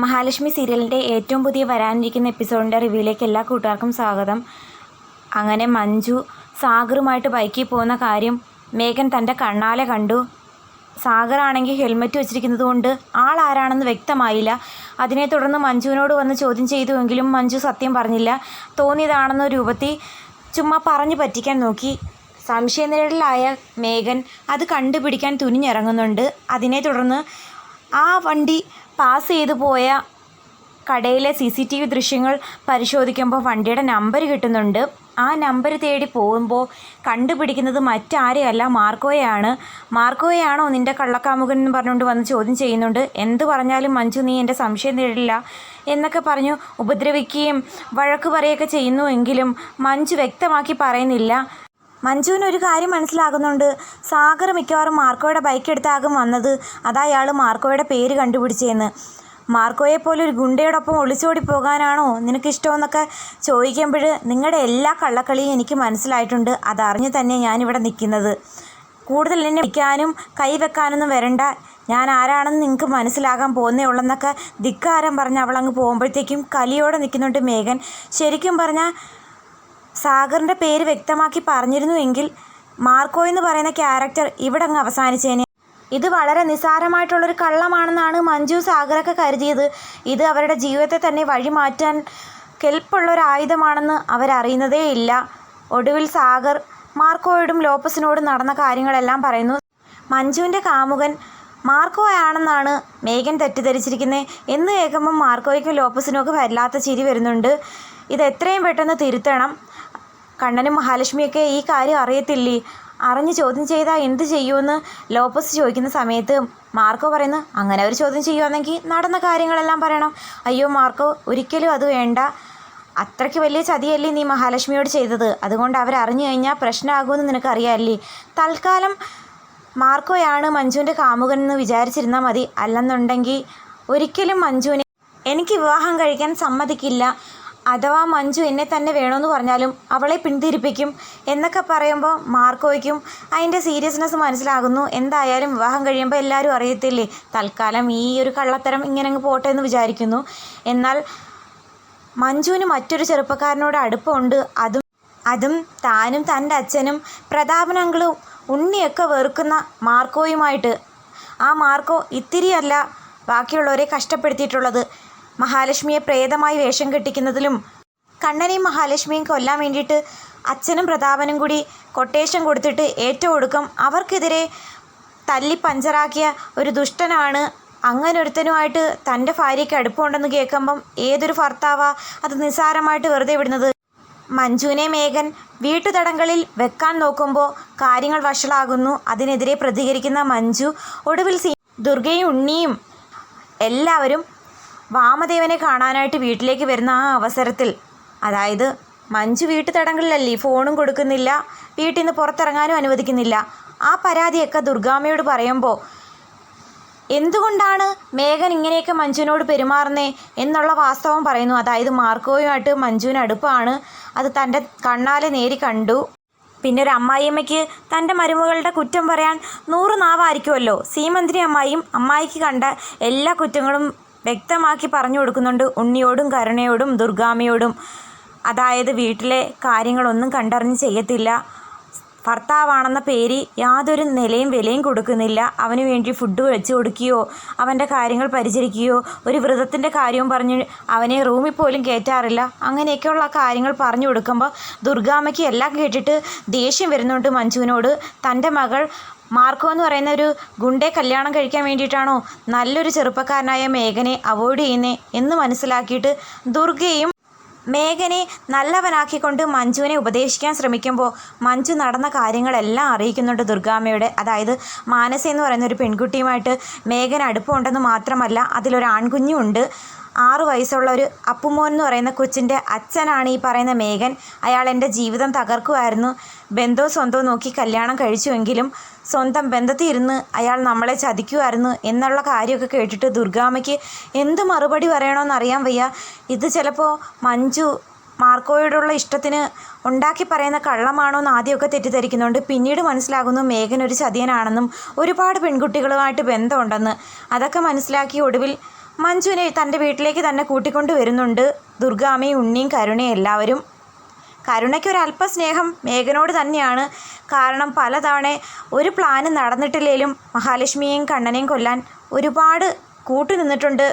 മഹാലക്ഷ്മി സീരിയലിൻ്റെ ഏറ്റവും പുതിയ വരാനിരിക്കുന്ന എപ്പിസോഡിൻ്റെ റിവ്യൂയിലേക്ക് എല്ലാ കൂട്ടുകാർക്കും സ്വാഗതം. അങ്ങനെ മഞ്ജു സാഗറുമായിട്ട് ബൈക്കിൽ പോകുന്ന കാര്യം മേഘൻ തൻ്റെ കണ്ണാലെ കണ്ടു. സാഗറാണെങ്കിൽ ഹെൽമറ്റ് വെച്ചിരിക്കുന്നത് കൊണ്ട് ആളാരാണെന്ന് വ്യക്തമായില്ല. അതിനെ തുടർന്ന് മഞ്ജുവിനോട് വന്ന് ചോദ്യം ചെയ്തുവെങ്കിലും മഞ്ജു സത്യം പറഞ്ഞില്ല. തോന്നിയതാണെന്ന രൂപത്തിൽ ചുമ്മാ പറഞ്ഞു പറ്റിക്കാൻ നോക്കി. സംശയനിഴലിലായ മേഘൻ അത് കണ്ടുപിടിക്കാൻ തുനിഞ്ഞിറങ്ങുന്നുണ്ട്. അതിനെ തുടർന്ന് ആ വണ്ടി പാസ് ചെയ്തു പോയ കടയിലെ CCTV ദൃശ്യങ്ങൾ പരിശോധിക്കുമ്പോൾ വണ്ടിയുടെ നമ്പർ കിട്ടുന്നുണ്ട്. ആ നമ്പർ തേടി പോകുമ്പോൾ കണ്ടുപിടിക്കുന്നത് മറ്റാരെയല്ല, മാർക്കോയെയാണ്. മാർക്കോയെയാണോ നിൻ്റെ കള്ളക്കാമുകൻ എന്ന് പറഞ്ഞുകൊണ്ട് വന്ന് ചോദ്യം ചെയ്യുന്നുണ്ട്. എന്ത് പറഞ്ഞാലും മഞ്ജു നീ എൻ്റെ സംശയം നേടില്ല എന്നൊക്കെ പറഞ്ഞു ഉപദ്രവിക്കുകയും വഴക്ക് പറയുകയൊക്കെ ചെയ്യുന്നുവെങ്കിലും മഞ്ജു വ്യക്തമാക്കി പറയുന്നില്ല. മഞ്ജുവിന് ഒരു കാര്യം മനസ്സിലാകുന്നുണ്ട്. സാഗർ മിക്കവാറും മാർക്കോയുടെ ബൈക്ക് എടുത്താകും വന്നത്. അയാൾ മാർക്കോയുടെ പേര് കണ്ടുപിടിച്ചതെന്ന്. മാർക്കോയെപ്പോലെ ഒരു ഗുണ്ടയോടൊപ്പം ഒളിച്ചോടി പോകാനാണോ നിനക്കിഷ്ടമെന്നൊക്കെ ചോദിക്കുമ്പോൾ നിങ്ങളുടെ എല്ലാ കള്ളക്കളിയും എനിക്ക് മനസ്സിലായിട്ടുണ്ട്. അതറിഞ്ഞ് തന്നെ ഞാനിവിടെ നിൽക്കുന്നത്. കൂടുതൽ എന്നെ വിളിക്കാനും കൈവെക്കാനൊന്നും വരണ്ട. ഞാൻ ആരാണെന്ന് നിങ്ങൾക്ക് മനസ്സിലാകാൻ പോകുന്നേ ഉള്ളെന്നൊക്കെ ധിക്കാരം പറഞ്ഞ് അവളങ്ങ് പോകുമ്പോഴത്തേക്കും കലിയോടെ നിൽക്കുന്നുണ്ട് മേഘൻ. ശരിക്കും പറഞ്ഞാൽ സാഗറിൻ്റെ പേര് വ്യക്തമാക്കി പറഞ്ഞിരുന്നുവെങ്കിൽ മാർക്കോ എന്ന് പറയുന്ന ക്യാരക്ടർ ഇവിടെ അങ്ങ് അവസാനിച്ചേനെ. ഇത് വളരെ നിസ്സാരമായിട്ടുള്ളൊരു കള്ളമാണെന്നാണ് മഞ്ജു സാഗറൊക്കെ കരുതിയത്. ഇത് അവരുടെ ജീവിതത്തെ തന്നെ വഴിമാറ്റാൻ കെൽപ്പുള്ളൊരു ആയുധമാണെന്ന് അവരറിയുന്നതേ ഇല്ല. ഒടുവിൽ സാഗർ മാർക്കോയോടും ലോപ്പസിനോടും നടന്ന കാര്യങ്ങളെല്ലാം പറയുന്നു. മഞ്ജുവിൻ്റെ കാമുകൻ മാർക്കോയാണെന്നാണ് മേഘൻ തെറ്റിദ്ധരിച്ചിരിക്കുന്നത് എന്ന് കേൾക്കുമ്പം മാർക്കോയ്ക്കും ലോപ്പസിനും ഒക്കെ വല്ലാത്ത ചിരി വരുന്നുണ്ട്. ഇത് എത്രയും പെട്ടെന്ന് തിരുത്തണം. കണ്ണനും മഹാലക്ഷ്മിയൊക്കെ ഈ കാര്യം അറിയത്തില്ലേ? അറിഞ്ഞ് ചോദ്യം ചെയ്താൽ എന്ത് ചെയ്യുമെന്ന് ലോപ്പസ് ചോദിക്കുന്ന സമയത്ത് മാർക്കോ പറയുന്നു, അങ്ങനെ അവർ ചോദ്യം ചെയ്യുകയാണെങ്കിൽ നടന്ന കാര്യങ്ങളെല്ലാം പറയണം. അയ്യോ മാർക്കോ, ഒരിക്കലും അത് വേണ്ട. അത്രയ്ക്ക് വലിയ ചതിയല്ലേ നീ മഹാലക്ഷ്മിയോട് ചെയ്തത്. അതുകൊണ്ട് അവരറിഞ്ഞു കഴിഞ്ഞാൽ പ്രശ്നമാകുമെന്ന് നിനക്കറിയാമല്ലേ. തൽക്കാലം മാർക്കോയാണ് മഞ്ജുവിൻ്റെ കാമുകൻ എന്ന് വിചാരിച്ചിരുന്നാൽ മതി. അല്ലെന്നുണ്ടെങ്കിൽ ഒരിക്കലും മഞ്ജുവിനെ എനിക്ക് വിവാഹം കഴിക്കാൻ സമ്മതിക്കില്ല. അഥവാ മഞ്ജു എന്നെ തന്നെ വേണമെന്ന് പറഞ്ഞാലും അവളെ പിന്തിരിപ്പിക്കും എന്നൊക്കെ പറയുമ്പോൾ മാർക്കോയ്ക്കും അതിൻ്റെ സീരിയസ്നെസ് മനസ്സിലാകുന്നു. എന്തായാലും വിവാഹം കഴിയുമ്പോൾ എല്ലാവരും അറിയത്തില്ലേ. തൽക്കാലം ഈ ഒരു കള്ളത്തരം ഇങ്ങനെ അങ്ങ് പോട്ടെ എന്ന് വിചാരിക്കുന്നു. എന്നാൽ മഞ്ജുവിന് മറ്റൊരു ചെറുപ്പക്കാരനോട് അടുപ്പമുണ്ട്. അതും താനും തൻ്റെ അച്ഛനും പ്രതാപൻ അങ്കിളും ഉണ്ണിയൊക്കെ വെറുക്കുന്ന മാർക്കോയുമായിട്ട്. ആ മാർക്കോ ഇത്തിരിയല്ല ബാക്കിയുള്ളവരെ കഷ്ടപ്പെടുത്തിയിട്ടുള്ളത്. മഹാലക്ഷ്മിയെ പ്രേതമായി വേഷം കെട്ടിക്കുന്നതിലും കണ്ണനെയും മഹാലക്ഷ്മിയും കൊല്ലാൻ വേണ്ടിയിട്ട് അച്ഛനും പ്രതാപനും കൂടി കൊട്ടേഷൻ കൊടുത്തിട്ട് ഏറ്റവും ഒടുക്കം അവർക്കെതിരെ തല്ലി പഞ്ചറാക്കിയ ഒരു ദുഷ്ടനാണ്. അങ്ങനെ ഒരുത്തനുമായിട്ട് തൻ്റെ ഭാര്യയ്ക്ക് അടുപ്പമുണ്ടെന്ന് കേൾക്കുമ്പം ഏതൊരു ഭർത്താവാ അത് നിസ്സാരമായിട്ട് വെറുതെ വിടുന്നത്. മഞ്ജുവിനെ മേഘൻ വീട്ടുതടങ്കലിൽ വെക്കാൻ നോക്കുമ്പോൾ കാര്യങ്ങൾ വഷളാകുന്നു. അതിനെതിരെ പ്രതികരിക്കുന്ന മഞ്ജു ഒടുവിൽ ദുർഗയും ഉണ്ണിയും എല്ലാവരും വാമദേവനെ കാണാനായിട്ട് വീട്ടിലേക്ക് വരുന്ന ആ അവസരത്തിൽ, അതായത് മഞ്ജു വീട്ടുതടങ്കലിലല്ലേ, ഫോണും കൊടുക്കുന്നില്ല, വീട്ടിൽ നിന്ന് പുറത്തിറങ്ങാനും അനുവദിക്കുന്നില്ല. ആ പരാതിയൊക്കെ ദുർഗാമ്മയോട് പറയുമ്പോൾ എന്തുകൊണ്ടാണ് മേഘൻ ഇങ്ങനെയൊക്കെ മഞ്ജുവിനോട് പെരുമാറുന്നേ എന്നുള്ള വാസ്തവം പറയുന്നു. അതായത് മാർക്കോയുമായിട്ട് മഞ്ജുവിന് അടുപ്പാണ്. അത് തൻ്റെ കണ്ണാലെ നേരി കണ്ടു. പിന്നെ ഒരു അമ്മായിയമ്മയ്ക്ക് തൻ്റെ മരുമകളുടെ കുറ്റം പറയാൻ 100 നാവായിരിക്കുമല്ലോ. സീമന്തിരി അമ്മായിക്ക് കണ്ട എല്ലാ കുറ്റങ്ങളും വ്യക്തമാക്കി പറഞ്ഞു കൊടുക്കുന്നുണ്ട് ഉണ്ണിയോടും കരുണയോടും ദുർഗാമ്മയോടും. അതായത് വീട്ടിലെ കാര്യങ്ങളൊന്നും കണ്ടറിഞ്ഞ് ചെയ്യത്തില്ല. ഭർത്താവാണെന്ന പേര് യാതൊരു നിലയും വിലയും കൊടുക്കുന്നില്ല. അവന് വേണ്ടി ഫുഡ് വെച്ച് കൊടുക്കുകയോ അവൻ്റെ കാര്യങ്ങൾ പരിചരിക്കുകയോ ഒരു വ്രതത്തിൻ്റെ കാര്യവും പറഞ്ഞ് അവനെ റൂമിൽ പോലും കയറ്റാറില്ല. അങ്ങനെയൊക്കെയുള്ള കാര്യങ്ങൾ പറഞ്ഞു കൊടുക്കുമ്പോൾ ദുർഗാമ്മയ്ക്ക് എല്ലാം കേട്ടിട്ട് ദേഷ്യം വരുന്നുണ്ട് മഞ്ജുവിനോട്. തൻ്റെ മകൾ മാർക്കോ എന്ന് പറയുന്ന ഒരു ഗുണ്ടയെ കല്യാണം കഴിക്കാൻ വേണ്ടിയിട്ടാണോ നല്ലൊരു ചെറുപ്പക്കാരനായ മേഘനെ അവോയ്ഡ് ചെയ്യുന്നേ എന്ന് മനസ്സിലാക്കിയിട്ട് ദുർഗയും മേഘനെ നല്ലവനാക്കിക്കൊണ്ട് മഞ്ജുവിനെ ഉപദേശിക്കാൻ ശ്രമിക്കുമ്പോൾ മഞ്ജു നടന്ന കാര്യങ്ങളെല്ലാം അറിയിക്കുന്നുണ്ട് ദുർഗാമ്മയുടെ. അതായത് മാനസ എന്ന് പറയുന്ന ഒരു പെൺകുട്ടിയുമായിട്ട് മേഘന് അടുപ്പമുണ്ടെന്ന് മാത്രമല്ല അതിലൊരു ആൺകുഞ്ഞും ഉണ്ട്. 6 വയസ്സുള്ള ഒരു അപ്പുമോൻ എന്ന് പറയുന്ന കൊച്ചിൻ്റെ അച്ഛനാണ് ഈ പറയുന്ന മേഘൻ. അയാൾ എൻ്റെ ജീവിതം തകർക്കുമായിരുന്നു. ബന്ധോ സ്വന്തോ നോക്കി കല്യാണം കഴിച്ചുവെങ്കിലും സ്വന്തം ബന്ധത്തിൽ ഇരുന്ന് അയാൾ നമ്മളെ ചതിക്കുമായിരുന്നു എന്നുള്ള കാര്യമൊക്കെ കേട്ടിട്ട് ദുർഗാമ്മയ്ക്ക് എന്ത് മറുപടി പറയണമെന്നറിയാൻ വയ്യ. ഇത് ചിലപ്പോൾ മഞ്ജു മാർക്കോയോടുള്ള ഇഷ്ടത്തിന് ഉണ്ടാക്കി പറയുന്ന കള്ളമാണോ എന്ന് ആദ്യമൊക്കെ തെറ്റിദ്ധരിക്കുന്നുണ്ട്. പിന്നീട് മനസ്സിലാകുന്നു മേഘൻ ഒരു ചതിയനാണെന്നും ഒരുപാട് പെൺകുട്ടികളുമായിട്ട് ബന്ധമുണ്ടെന്ന്. അതൊക്കെ മനസ്സിലാക്കി ഒടുവിൽ മഞ്ജുവിനെ തൻ്റെ വീട്ടിലേക്ക് തന്നെ കൂട്ടിക്കൊണ്ട് വരുന്നുണ്ട് ദുർഗാമ്മയും ഉണ്ണിയും കരുണയും എല്ലാവരും. കരുണയ്ക്ക് ഒരല്പ സ്നേഹം മേഘനോട് തന്നെയാണ്. കാരണം പലതവണ ഒരു പ്ലാനും നടന്നിട്ടില്ലെങ്കിലും മഹാലക്ഷ്മിയെയും കണ്ണനെയും കൊല്ലാൻ ഒരുപാട് കൂട്ടുനിന്നിട്ടുണ്ട്.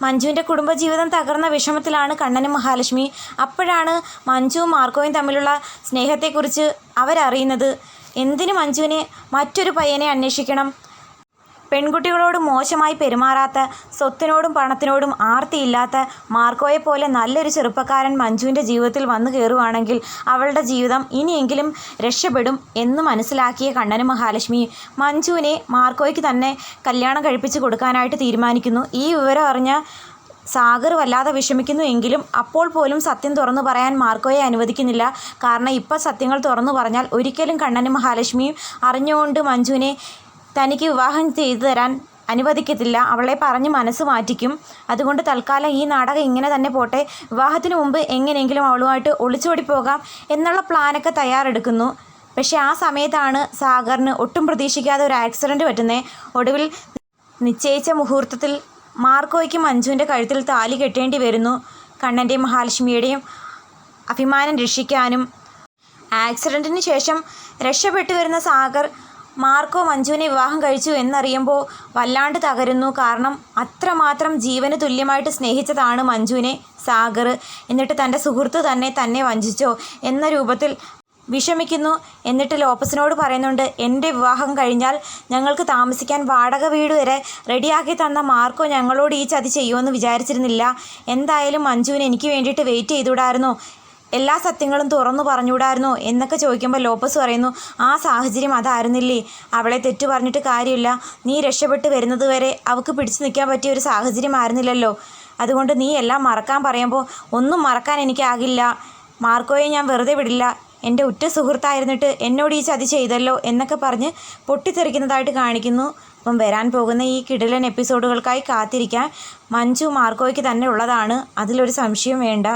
മഞ്ജുവിൻ്റെ കുടുംബജീവിതം തകർന്ന വിഷമത്തിലാണ് കണ്ണനും മഹാലക്ഷ്മി. അപ്പോഴാണ് മഞ്ജുവും മാർക്കോയും തമ്മിലുള്ള സ്നേഹത്തെക്കുറിച്ച് അവരറിയുന്നത്. എന്തിന് മഞ്ജുവിനെ മറ്റൊരു പയ്യനെ അന്വേഷിക്കണം? പെൺകുട്ടികളോട് മോശമായി പെരുമാറാത്ത, സ്വത്തിനോടും പണത്തിനോടും ആർത്തിയില്ലാത്ത മാർക്കോയെപ്പോലെ നല്ലൊരു ചെറുപ്പക്കാരൻ മഞ്ജുവിൻ്റെ ജീവിതത്തിൽ വന്നു കയറുവാണെങ്കിൽ അവളുടെ ജീവിതം ഇനിയെങ്കിലും രക്ഷപ്പെടും എന്ന് മനസ്സിലാക്കിയ കണ്ണനും മഹാലക്ഷ്മി മഞ്ജുവിനെ മാർക്കോയ്ക്ക് തന്നെ കല്യാണം കഴിപ്പിച്ച് കൊടുക്കാനായിട്ട് തീരുമാനിക്കുന്നു. ഈ വിവരം അറിഞ്ഞ സാഗർ വല്ലാതെ വിഷമിക്കുന്നു. എങ്കിലും അപ്പോൾ പോലും സത്യം തുറന്നു പറയാൻ മാർക്കോയെ അനുവദിക്കുന്നില്ല. കാരണം ഇപ്പോൾ സത്യങ്ങൾ തുറന്നു പറഞ്ഞാൽ ഒരിക്കലും കണ്ണനും മഹാലക്ഷ്മിയും അറിഞ്ഞുകൊണ്ട് മഞ്ജുവിനെ തനിക്ക് വിവാഹം ചെയ്തു തരാൻ അനുവദിക്കത്തില്ല. അവളെ പറഞ്ഞ് മനസ്സ് മാറ്റിക്കും. അതുകൊണ്ട് തൽക്കാലം ഈ നാടകം ഇങ്ങനെ തന്നെ പോട്ടെ, വിവാഹത്തിന് മുമ്പ് എങ്ങനെയെങ്കിലും അവളുമായിട്ട് ഒളിച്ചോടി പോകാം എന്നുള്ള പ്ലാനൊക്കെ തയ്യാറെടുക്കുന്നു. പക്ഷേ ആ സമയത്താണ് സാഗറിന് ഒട്ടും പ്രതീക്ഷിക്കാതെ ഒരു ആക്സിഡൻറ്റ് പറ്റുന്നത്. ഒടുവിൽ നിശ്ചയിച്ച മുഹൂർത്തത്തിൽ മാർക്കോയ്ക്ക് മഞ്ജുവിൻ്റെ കഴുത്തിൽ താലി കെട്ടേണ്ടി വരുന്നു. കണ്ണൻ്റെയും മഹാലക്ഷ്മിയുടെയും അഭിമാനം രക്ഷിക്കാനും. ആക്സിഡൻറ്റിന് ശേഷം രക്ഷപ്പെട്ടു വരുന്ന സാഗർ മാർക്കോ മഞ്ജുവിനെ വിവാഹം കഴിച്ചു എന്നറിയുമ്പോൾ വല്ലാണ്ട് തകരുന്നു. കാരണം അത്രമാത്രം ജീവന് തുല്യമായിട്ട് സ്നേഹിച്ചതാണ് മഞ്ജുവിനെ സാഗർ. എന്നിട്ട് തൻ്റെ സുഹൃത്ത് തന്നെ വഞ്ചിച്ചോ എന്ന രൂപത്തിൽ വിഷമിക്കുന്നു. എന്നിട്ട് ലോപ്പസിനോട് പറയുന്നുണ്ട്, എൻ്റെ വിവാഹം കഴിഞ്ഞാൽ ഞങ്ങൾക്ക് താമസിക്കാൻ വാടക വീട് വരെ റെഡിയാക്കി തന്ന മാർക്കോ ഞങ്ങളോട് ഈ ചതി ചെയ്യുമെന്ന് വിചാരിച്ചിരുന്നില്ല. എന്തായാലും മഞ്ജുവിന് എനിക്ക് വേണ്ടിയിട്ട് വെയിറ്റ് ചെയ്തുകൂടായിരുന്നോ? എല്ലാ സത്യങ്ങളും തുറന്നു പറഞ്ഞുകൂടായിരുന്നോ എന്നൊക്കെ ചോദിക്കുമ്പോൾ ലോപ്പസ് പറയുന്നു, ആ സാഹചര്യം അതായിരുന്നില്ലേ? അവളെ തെറ്റു പറഞ്ഞിട്ട് കാര്യമില്ല. നീ രക്ഷപ്പെട്ട് വരുന്നത് വരെ അവൾക്ക് പിടിച്ചു നിൽക്കാൻ പറ്റിയ ഒരു സാഹചര്യമായിരുന്നില്ലല്ലോ. അതുകൊണ്ട് നീ എല്ലാം മറക്കാൻ പറയുമ്പോൾ ഒന്നും മറക്കാൻ എനിക്കാകില്ല. മാർക്കോയെ ഞാൻ വെറുതെ വിടില്ല. എൻ്റെ ഉറ്റ സുഹൃത്തായിരുന്നിട്ട് എന്നോട് ഈ ചതി ചെയ്തല്ലോ എന്നൊക്കെ പറഞ്ഞ് പൊട്ടിത്തെറിക്കുന്നതായിട്ട് കാണിക്കുന്നു. അപ്പം വരാൻ പോകുന്ന ഈ കിടിലൻ എപ്പിസോഡുകൾക്കായി കാത്തിരിക്കാൻ. മഞ്ജു മാർക്കോയ്ക്ക് തന്നെ ഉള്ളതാണ്, അതിലൊരു സംശയം വേണ്ട.